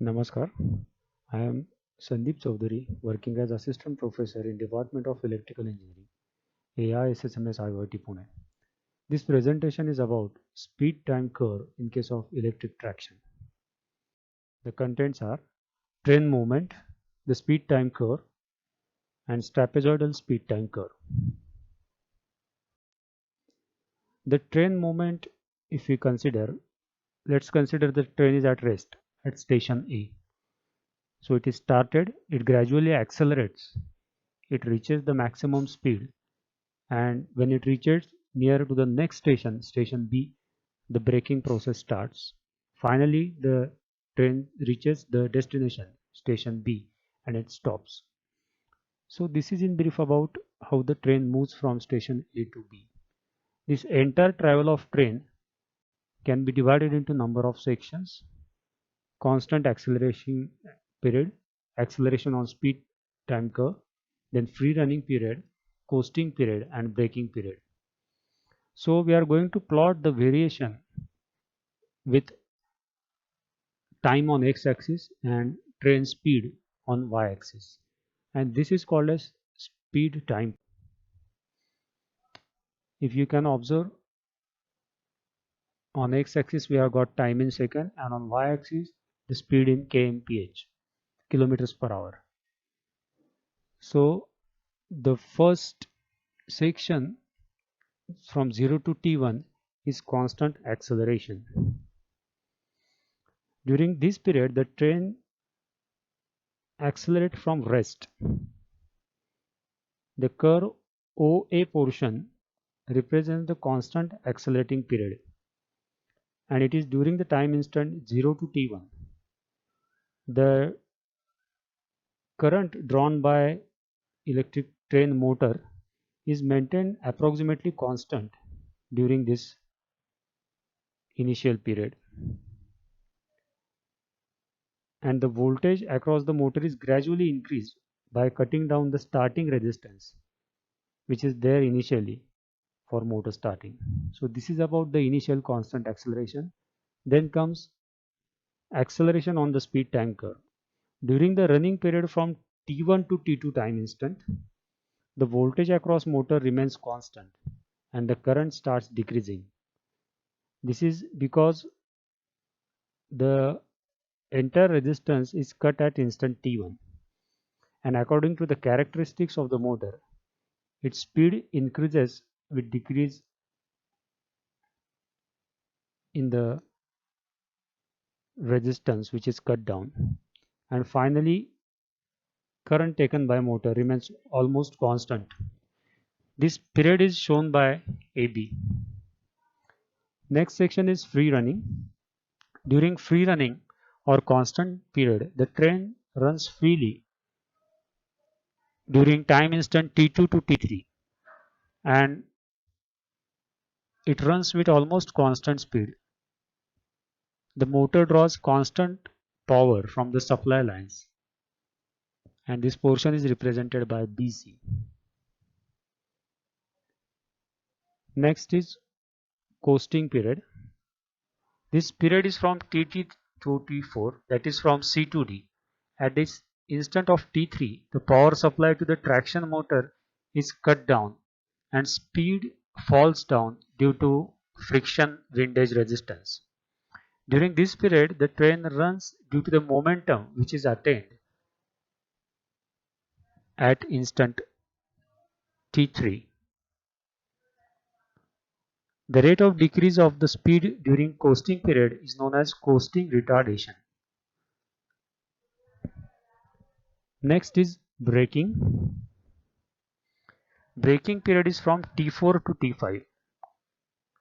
Namaskar. I am Sandeep Chaudhary, working as Assistant Professor in Department of Electrical Engineering, AI SSMS IIT Pune. This presentation is about speed time curve in case of electric traction. The contents are train movement, the speed time curve, and trapezoidal speed time curve. The train movement, if we consider, let's consider the train is at rest at station A. So it is started, it gradually accelerates, it reaches the maximum speed, and when it reaches near to the next station, station B, the braking process starts. Finally, the train reaches the destination, station B, and it stops. So this is in brief about how the train moves from station A to B. This entire travel of train can be divided into number of sections: constant acceleration period, acceleration on speed time curve, then free running period, coasting period, and braking period. So we are going to plot the variation with time on x-axis and train speed on y-axis, and this is called as speed time. If you can observe, on x-axis we have got time in second, and on y-axis the speed in kmph, kilometers per hour. So the first section from 0 to t1 is constant acceleration. During this period the train accelerates from rest. The curve OA portion represents the constant accelerating period, and it is during the time instant 0 to t1. The current drawn by electric train motor is maintained approximately constant during this initial period, and the voltage across the motor is gradually increased by cutting down the starting resistance which is there initially for motor starting. So this is about the initial constant acceleration. Then comes acceleration on the speed time curve. During the running period from T1 to T2 time instant, the voltage across motor remains constant and the current starts decreasing. This is because the entire resistance is cut at instant T1, and according to the characteristics of the motor, its speed increases with decrease in the resistance which is cut down, and finally current taken by motor remains almost constant. This period is shown by AB. Next section is free running. During free running or constant period, the train runs freely during time instant T2 to T3, and it runs with almost constant speed. The motor draws constant power from the supply lines, and this portion is represented by BC. Next is coasting period. This period is from T3 to T4, that is from C to D. At this instant of T3, the power supply to the traction motor is cut down and speed falls down due to friction windage resistance. During this period, the train runs due to the momentum which is attained at instant T3. The rate of decrease of the speed during coasting period is known as coasting retardation. Next is braking. Braking period is from T4 to T5,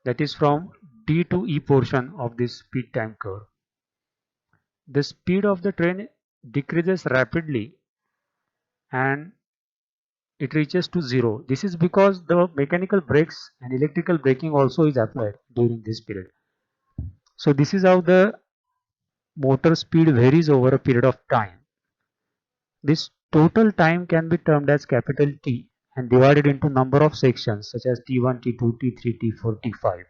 that is from D to E portion of this speed time curve. The speed of the train decreases rapidly and it reaches to zero. This is because the mechanical brakes and electrical braking also is applied during this period. So this is how the motor speed varies over a period of time. This total time can be termed as capital T and divided into number of sections such as T1, T2, T3, T4, T5.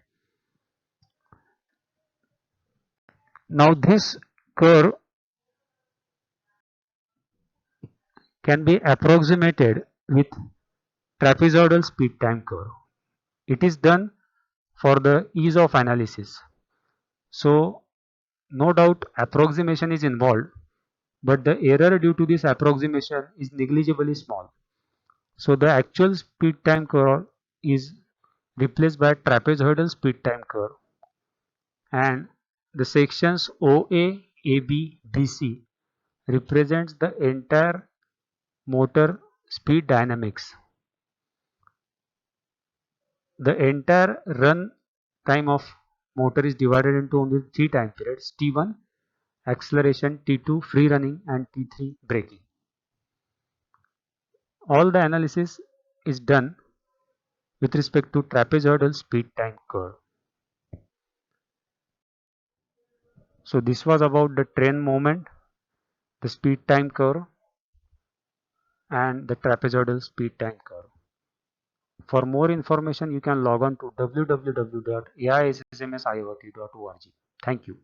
Now this curve can be approximated with trapezoidal speed time curve. It is done for the ease of analysis. So no doubt approximation is involved, but the error due to this approximation is negligibly small. So the actual speed time curve is replaced by trapezoidal speed time curve, and the sections OA, AB, BC represents the entire motor speed dynamics. The entire run time of motor is divided into only three time periods: T1 acceleration, T2 free running, and T3 braking. All the analysis is done with respect to trapezoidal speed time curve. So this was about the train movement, the speed time curve, and the trapezoidal speed time curve. For more information, you can log on to www.aissmsiot.org. Thank you.